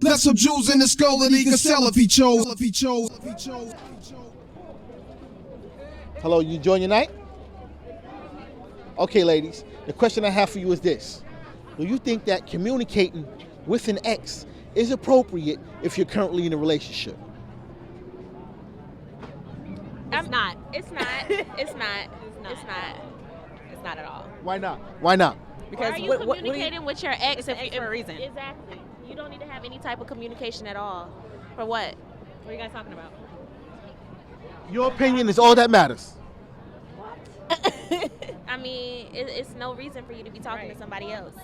Left some jewels in the skull that he could sell if he chose. Hello, you enjoying your night? Okay, ladies, the question I have for you is this. Do you think that communicating with an ex is appropriate if you're currently in a relationship? It's not. It's not. It's not. It's not. It's not at all. Why not? Why not? Because are you communicating with your ex for a reason? Exactly. You don't need to have any type of communication at all. For what? What are you guys talking about? Your opinion is all that matters. I mean, it's no reason for you to be talking to somebody else.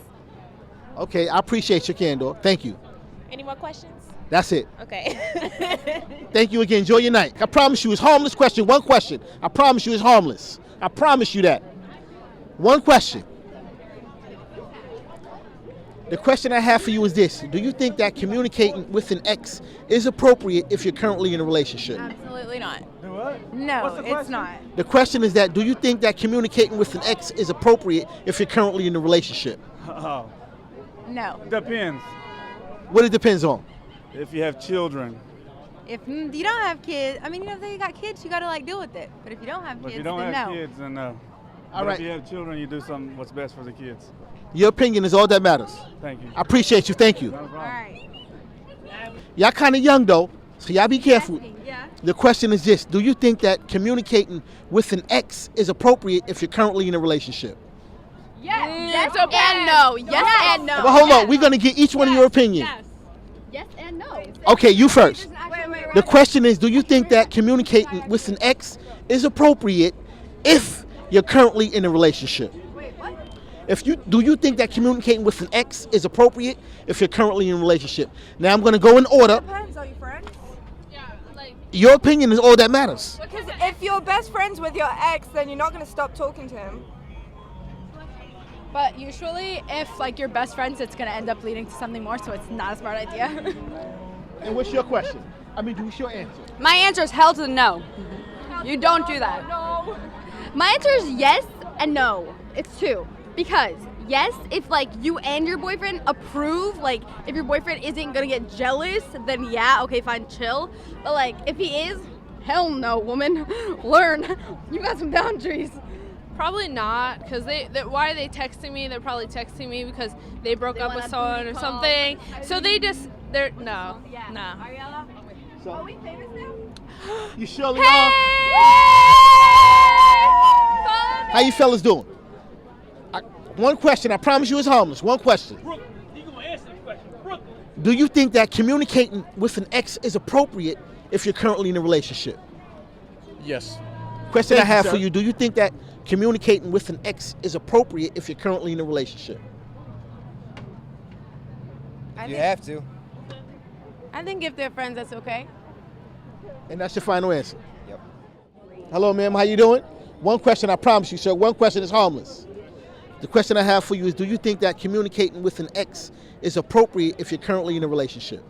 Okay, I appreciate your candor. Thank you. Any more questions? That's it. Okay. Thank you again. Enjoy your night. I promise you it's harmless question. One question. I promise you it's harmless. I promise you that. One question. The question I have for you is this. Do you think that communicating with an ex is appropriate if you're currently in a relationship? Absolutely not. What? No, it's not. The question is that, do you think that communicating with an ex is appropriate if you're currently in a relationship? Oh, No. depends. What it depends on? If you have children. If you don't have kids, I mean, if you got kids, you got to like deal with it. But if you don't have But kids, if you don't then have no. kids, then no. All But right. If you have children, you do something what's best for the kids. Your opinion is all that matters. Thank you. I appreciate you. Thank you. Not a problem. All right. Y'all kind of young though, so y'all be careful. Yeah. The question is this. Do you think that communicating with an ex is appropriate if you're currently in a relationship? Yes and no. Yes and no. But hold on. We're going to get each one of your opinion. Yes and no. Okay, you first. Wait. The question is, do you think that communicating with an ex is appropriate if you're currently in a relationship? Wait, what? Do you think that communicating with an ex is appropriate if you're currently in a relationship? Now I'm going to go in order. Depends, are you friends? Your opinion is all that matters. Because if you're best friends with your ex, then you're not going to stop talking to him. But usually, if like you're best friends, it's gonna end up leading to something more, so it's not a smart idea. And what's your question? What's your answer? My answer is hell to the no. You don't do that. No. My answer is yes and no. It's two. Because yes, if like you and your boyfriend approve, like if your boyfriend isn't gonna get jealous, then yeah, okay, fine, chill. But like if he is, hell no, woman. Learn. You got some boundaries. Probably not, because why are they texting me? They're probably texting me because they broke up with someone or something. So no. Yeah. No. Ariella, So, are we famous now? you surely are. How you fellas doing? One question. I promise you it's harmless. One question. Brooke, you gonna answer the question. Brooke. Do you think that communicating with an ex is appropriate if you're currently in a relationship? Yes. Question Thank I have you, for sir. you. Do you think that communicating with an ex is appropriate if you're currently in a relationship? You have to. I think if they're friends, that's okay. And that's your final answer? Yep. Hello, ma'am. How you doing? One question, I promise you, sir. One question is harmless. The question I have for you is, do you think that communicating with an ex is appropriate if you're currently in a relationship?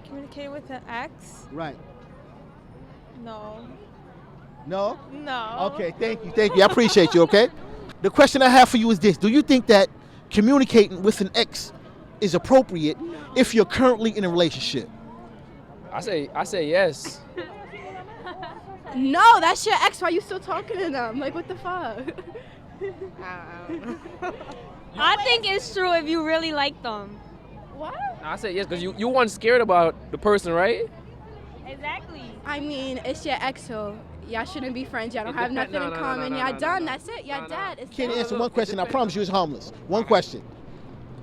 Communicate with an ex? Right. No. No? No. Okay, thank you. I appreciate you, okay? The question I have for you is this. Do you think that communicating with an ex is appropriate if you're currently in a relationship? I say yes. No, that's your ex. Why are you still talking to them? Like, what the fuck? I think it's true if you really like them. What? I say yes because you weren't scared about the person, right? Exactly. I mean, it's your ex, so y'all shouldn't be friends. Y'all don't have nothing in common. Y'all done. That's it. Y'all dead. It's Can't done. answer one question. I promise you it's harmless. One question.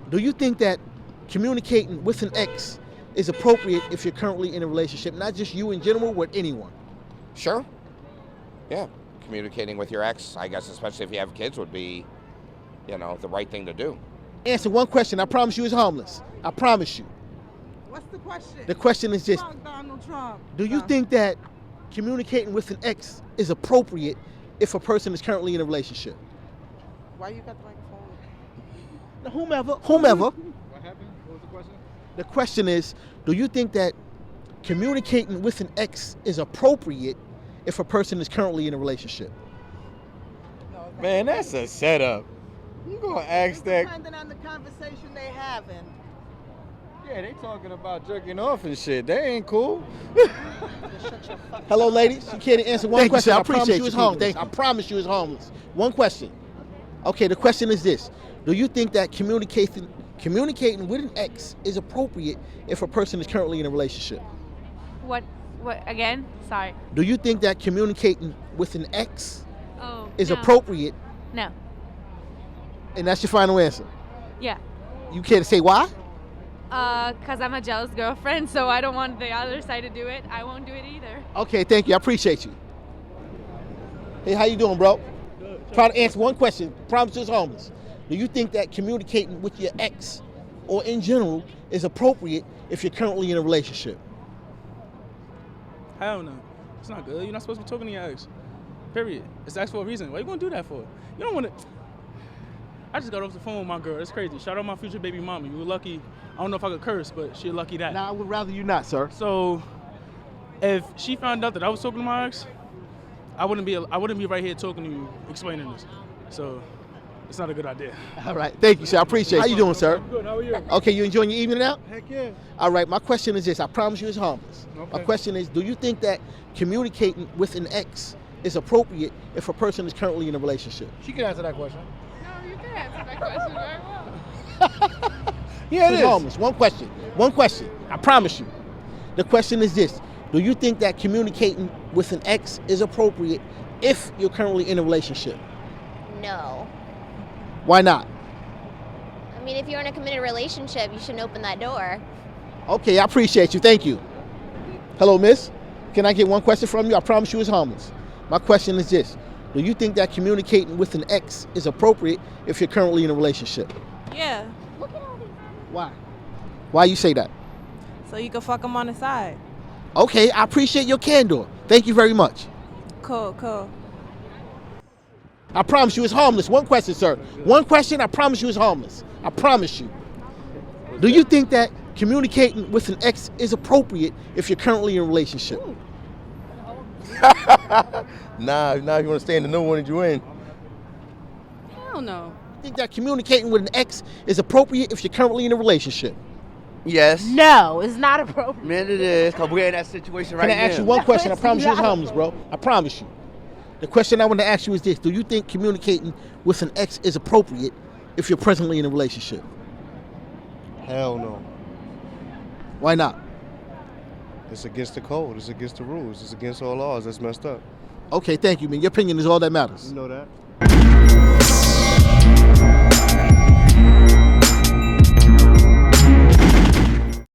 Do you think that communicating with an ex is appropriate if you're currently in a relationship? Not just you in general, with anyone. Sure. Yeah. Communicating with your ex, I guess, especially if you have kids, would be, the right thing to do. Answer one question. I promise you it's harmless. I promise you. What's the question? The question is this. Donald Trump. Do you think that communicating with an ex is appropriate if a person is currently in a relationship? Why you got the microphone? Now, whomever. What happened? What was the question? The question is, do you think that communicating with an ex is appropriate if a person is currently in a relationship? Man, that's a setup. You gonna ask that? Depending on the conversation they having. Yeah, they talking about jerking off and shit. They ain't cool. Hello, ladies. You can't answer one Thank you, question. sir. I I promise appreciate you it's you homeless. keeping I this. promise you it's homeless. One question. Okay, the question is this. Do you think that communicating with an ex is appropriate if a person is currently in a relationship? What again? Sorry. Do you think that communicating with an ex Oh. is no. appropriate? No. And that's your final answer? Yeah. You can't say why? Cause I'm a jealous girlfriend, so I don't want the other side to do it. I won't do it either. Okay, thank you. I appreciate you. Hey, how you doing, bro? Try to answer one question. Promise you it's homeless. Do you think that communicating with your ex or in general is appropriate if you're currently in a relationship? Hell no. It's not good. You're not supposed to be talking to your ex. Period. It's asked for a reason. Why you gonna do that for? You don't want to. I just got off the phone with my girl. That's crazy. Shout out my future baby mama. You were lucky. I don't know if I could curse, but she lucky that. Nah, I would rather you not, sir. So, if she found out that I was talking to my ex, I wouldn't be right here talking to you, explaining this. So, it's not a good idea. All right, thank you, sir. I appreciate it. How you doing, sir? Good. How are you? Okay, you enjoying your evening out? Heck yeah. All right, my question is this. I promise you it's harmless. Okay. My question is, do you think that communicating with an ex is appropriate if a person is currently in a relationship? She can answer that question. No, you can answer that question very well. Yeah, it It's is. harmless. One question. One question. I promise you. The question is this. Do you think that communicating with an ex is appropriate if you're currently in a relationship? No. Why not? I mean, if you're in a committed relationship, you shouldn't open that door. Okay, I appreciate you. Thank you. Hello, miss. Can I get one question from you? I promise you it's harmless. My question is this. Do you think that communicating with an ex is appropriate if you're currently in a relationship? Yeah. Why? Why you say that? So you can fuck them on the side. Okay, I appreciate your candor. Thank you very much. Cool, cool. I promise you it's harmless. One question, sir. One question, I promise you it's harmless. I promise you. Do you think that communicating with an ex is appropriate if you're currently in a relationship? Nah, if you want to stay in the new one that you in. Hell no. Think that communicating with an ex is appropriate if you're currently in a relationship? Yes. No, it's not appropriate. Man, it is, because we're in that situation right Can I now. ask you one question? I it's promise you it's not harmless, bro. I promise you. The question I want to ask you is this. Do you think communicating with an ex is appropriate if you're presently in a relationship? Hell no. Why not? It's against the code. It's against the rules. It's against all laws. That's messed up. Okay, thank you, man. Your opinion is all that matters. You know that.